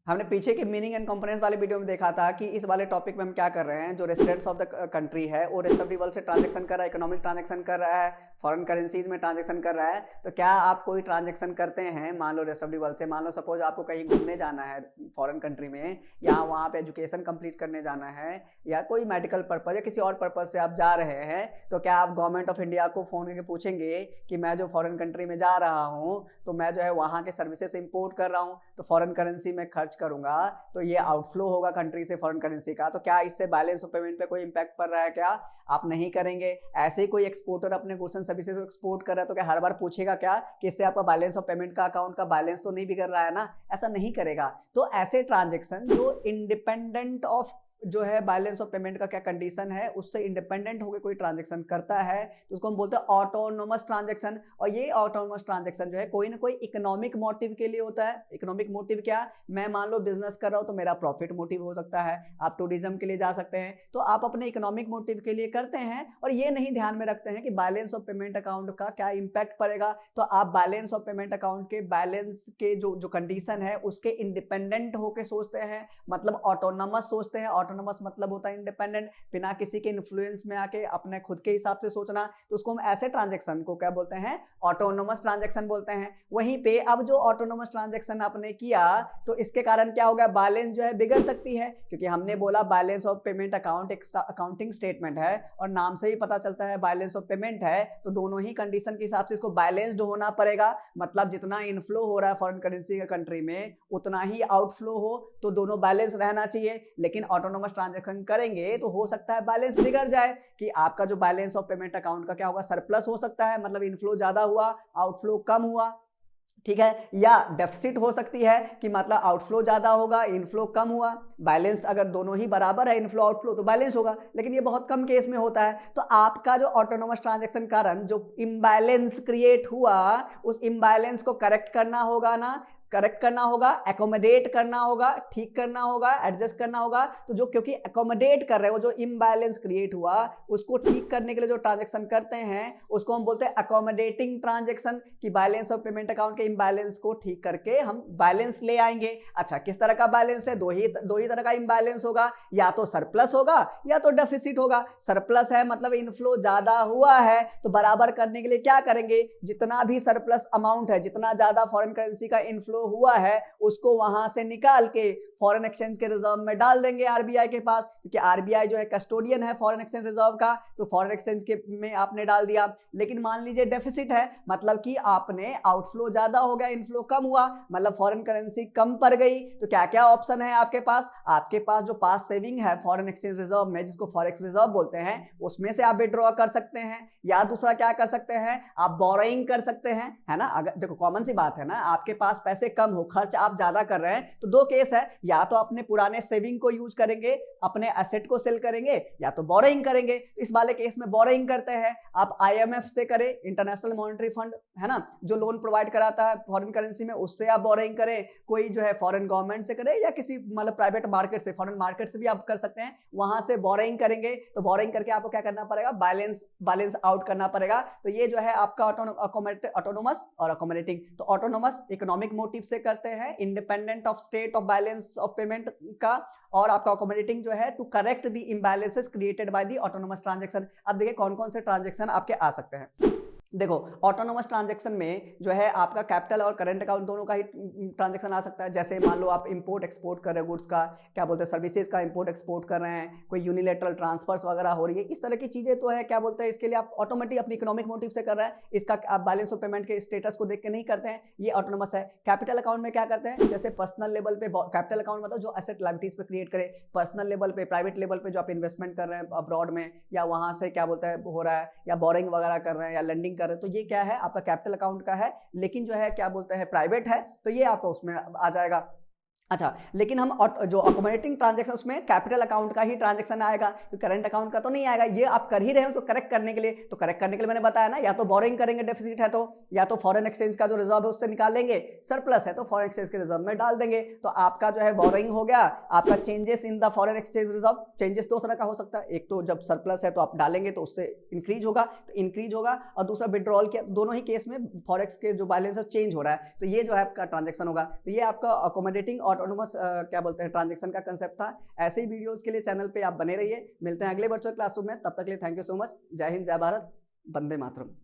हमने पीछे के मीनिंग एंड कंपोनेंट्स वाले वीडियो में देखा था कि इस वाले टॉपिक में हम क्या कर रहे हैं, जो रेसिडेंट्स ऑफ द कंट्री है वो रेस्ट ऑफ द वर्ल्ड से ट्रांजैक्शन कर रहा है, इकोनॉमिक ट्रांजैक्शन कर रहा है, फॉरेन करेंसीज में ट्रांजैक्शन कर रहा है। तो क्या आप कोई ट्रांजैक्शन करते हैं, मान लो रेस्ट ऑफ द वर्ल्ड से, मान लो सपोज आपको कहीं घूमने जाना है फॉरेन कंट्री में, या वहाँ पे एजुकेशन कंप्लीट करने जाना है, या कोई मेडिकल पर्पज या किसी और पर्पज से आप जा रहे हैं, तो क्या आप गवर्नमेंट ऑफ इंडिया को फ़ोन करके पूछेंगे कि मैं जो फॉरेन कंट्री में जा रहा हूँ तो मैं जो है वहाँ के सर्विसेज इंपोर्ट कर रहा हूँ तो फॉरेन करेंसी में खर्च करूँगा तो ये आउटफ्लो होगा कंट्री से फॉरेन करेंसी का, तो क्या इससे बैलेंस ऑफ पेमेंट पे कोई इंपैक्ट पड़ रहा है? क्या आप नहीं करेंगे। ऐसे ही कोई एक्सपोर्टर अपने गुड्स एंड सर्विसेज को एक्सपोर्ट कर रहा है तो क्या हर बार पूछेगा क्या कि इससे आपका बैलेंस ऑफ पेमेंट का अकाउंट का बैलेंस तो नहीं बिगड़ रहा है ना? ऐसा नहीं करेगा। तो ऐसे ट्रांजेक्शन जो इंडिपेंडेंट ऑफ जो है बैलेंस ऑफ पेमेंट का क्या कंडीशन है उससे इंडिपेंडेंट होकर कोई ट्रांजैक्शन करता है तो उसको हम बोलते हैं ऑटोनोमस ट्रांजैक्शन। और ये ऑटोनोमस ट्रांजैक्शन जो है कोई ना कोई इकोनॉमिक मोटिव के लिए होता है। इकोनॉमिक मोटिव क्या? मैं मान लो बिजनेस कर रहा हूं तो मेरा प्रॉफिट मोटिव हो सकता है, आप टूरिज्म के लिए जा सकते हैं, तो आप अपने इकोनॉमिक मोटिव के लिए करते हैं और ये नहीं ध्यान में रखते हैं कि बैलेंस ऑफ पेमेंट अकाउंट का क्या इंपैक्ट पड़ेगा। तो आप बैलेंस ऑफ पेमेंट अकाउंट के बैलेंस के जो कंडीशन है उसके इंडिपेंडेंट होकर सोचते हैं, मतलब ऑटोनोमस सोचते हैं। ऑटोनोमस मतलब होता है इंडिपेंडेंट, बिना किसी के इन्फ्लुएंस में आके अपने खुद के हिसाब से सोचना। तो उसको हम ऐसे ट्रांजैक्शन को क्या बोलते हैं? ऑटोनोमस ट्रांजैक्शन बोलते हैं। वहीं पे अब जो ऑटोनोमस ट्रांजैक्शन आपने किया तो इसके कारण क्या होगा? बैलेंस जो है बिगड़ सकती है, क्योंकि हमने बोला बैलेंस ऑफ पेमेंट अकाउंट एक अकाउंटिंग स्टेटमेंट है और नाम से ही पता चलता है बैलेंस ऑफ पेमेंट है, तो दोनों ही कंडीशन के हिसाब से इसको बैलेंस्ड होना पड़ेगा। मतलब जितना इनफ्लो हो रहा है फॉरेन करेंसी के कंट्री में उतना ही आउटफ्लो हो, तो दोनों बैलेंस रहना चाहिए। लेकिन ऑटोनोमस ट्रांजैक्शन करेंगे तो हो सकता है बैलेंस बिगड़ जाए कि आपका जो बैलेंस ऑफ पेमेंट अकाउंट का क्या होगा? सरप्लस हो सकता है, मतलब इनफ्लो ज्यादा हुआ आउटफ्लो कम हुआ, ठीक है। या डेफिसिट हो सकती है कि मतलब आउटफ्लो ज्यादा होगा इनफ्लो कम हुआ। बैलेंस्ड अगर दोनों ही बराबर है इनफ्लो आउटफ्लो तो बैलेंस होगा, लेकिन ये बहुत कम केस में होता है। तो आपका जो ऑटोनोमस ट्रांजैक्शन कारण जो इम्बैलेंस क्रिएट हुआ उस इम्बैलेंस को करेक्ट करना होगा ना, करेक्ट करना होगा, एकोमोडेट करना होगा, ठीक करना होगा, एडजस्ट करना होगा। तो जो क्योंकि एकोमोडेट कर रहे हो, जो इम्बैलेंस क्रिएट हुआ उसको ठीक करने के लिए जो ट्रांजैक्शन करते हैं उसको हम बोलते हैं एकोमोडेटिंग ट्रांजैक्शन, कि बैलेंस ऑफ पेमेंट अकाउंट के इम्बैलेंस को ठीक करके हम बैलेंस ले आएंगे। अच्छा, किस तरह का बैलेंस है? दो ही तरह का इम्बैलेंस होगा, या तो सरप्लस होगा या तो डेफिसिट होगा। सरप्लस है मतलब इनफ्लो ज्यादा हुआ है, तो बराबर करने के लिए क्या करेंगे? जितना भी सरप्लस अमाउंट है, जितना ज्यादा फॉरेन करेंसी का इनफ्लो हुआ है उसको वहां से निकाल के फॉरेन एक्सचेंज के रिजर्व में डाल देंगे आरबीआई के पास, क्योंकि आरबीआई जो है कस्टोडियन है फॉरेन एक्सचेंज रिजर्व का, तो फॉरेन एक्सचेंज के में आपने डाल दिया। लेकिन मान लीजिए डेफिसिट है, मतलब कि आपने आउटफ्लो ज्यादा हो गया इनफ्लो कम हुआ, मतलब फॉरेन करेंसी कम पड़ गई। तो क्या क्या ऑप्शन है आपके पास? आपके पास जो पास सेविंग है फॉरेन एक्सचेंज रिजर्व में, जिसको फॉरेक्स रिजर्व बोलते हैं, उसमें से आप विड्रॉ कर सकते हैं, या दूसरा क्या कर सकते हैं? आप बोरोइंग कर सकते हैं, है ना। अगर देखो कॉमन सी बात है ना, आपके पास पैसे कम हो, खर्च आप ज्यादा कर रहे हैं, तो दो केस है, या तो अपने पुराने सेविंग को यूज करेंगे, अपने एसेट को सेल करेंगे, या तो बोरोइंग करेंगे। इस वाले केस में बोरोइंग करते हैं आप आईएमएफ से करें, इंटरनेशनल मॉनेटरी फंड, है ना, जो लोन प्रोवाइड कराता है फॉरेन करेंसी में, उससे आप बोरोइंग करें। कोई जो है फॉरेन गवर्नमेंट से करे या किसी मतलब प्राइवेट मार्केट से, फॉरेन मार्केट से भी आप कर सकते हैं, वहां से बोरोइंग करेंगे। तो बोरोइंग करके आपको क्या करना पड़ेगा? बैलेंस आउट करना पड़ेगा। तो ये जो है आपका ऑटोनोमस और अकोमोडेटिंग। तो ऑटोनोमस इकोनॉमिक मोटिव से करते हैं, independent of state of balance of payment का, और आपका अकोमोडेटिंग जो है to correct the imbalances created by the autonomous transaction. अब देखिए कौन कौन से ट्रांजैक्शन आपके आ सकते हैं। देखो ऑटोनोमस ट्रांजैक्शन में जो है आपका कैपिटल और करंट अकाउंट दोनों का ही ट्रांजैक्शन आ सकता है। जैसे मान लो आप इंपोर्ट एक्सपोर्ट कर रहे हैं, गुड्स का क्या बोलते हैं, सर्विसेज का इंपोर्ट एक्सपोर्ट कर रहे हैं, कोई यूनिलेटरल ट्रांसफर्स वगैरह हो रही है, इस तरह की चीजें तो है क्या बोलते हैं, इसके लिए आप ऑटोमेटिक अपनी इकोनॉमिक मोटिव से कर रहे हैं, इसका आप बैलेंस ऑफ पेमेंट के स्टेटस को देख के नहीं करते हैं, ये ऑटोनोमस है। कैपिटल अकाउंट में क्या करते हैं? जैसे पर्सनल लेवल पे कैपिटल अकाउंट मतलब जो एसेट लायबिलिटीज पे क्रिएट करे, पर्सनल लेवल पे, प्राइवेट लेवल पे जो आप इन्वेस्टमेंट कर रहे हैं अब्रॉड में, या वहां से क्या बोलते हैं हो रहा है, या बोरिंग वगैरह कर रहे हैं, या लेंडिंग कर रहे हैं, तो ये क्या है आपका कैपिटल अकाउंट का है। लेकिन जो है क्या बोलते हैं प्राइवेट है, तो ये आपका उसमें आ जाएगा। अच्छा, लेकिन हम जो अकोमोडेटिंग ट्रांजैक्शन उसमें कैपिटल अकाउंट का ही ट्रांजैक्शन आएगा, तो करंट अकाउंट का तो नहीं आएगा। ये आप कर ही रहे हैं उसको करेक्ट करने के लिए, तो करेक्ट करने के लिए मैंने बताया ना, या तो बोरिंग करेंगे डेफिसिट है तो, या तो फॉरेन एक्सचेंज का जो रिजर्व है उससे निकाल लेंगे, सरप्लस है तो फॉरेन एक्सचेंज के रिजर्व में डाल देंगे। तो आपका जो है बोरिंग हो गया, आपका changes in the foreign exchange reserve, changes दो तरह का हो सकता है, एक तो जब सरप्लस है तो आप डालेंगे तो उससे इंक्रीज होगा, तो इंक्रीज होगा, और दूसरा विड्रॉल के, दोनों ही केस में फॉरेक्स के जो बैलेंस है चेंज हो रहा है, तो ये जो है आपका ट्रांजैक्शन होगा। तो ये आपका अकोमोडेटिंग और ऑटोनोमस क्या बोलते हैं ट्रांजेक्शन का कंसेप्ट था। ऐसे ही वीडियोस के लिए चैनल पे आप बने रहिए। मिलते हैं अगले वर्चुअल क्लासरूम में, तब तक के लिए थैंक यू सो मच। जय हिंद, जय भारत, वंदे मातरम।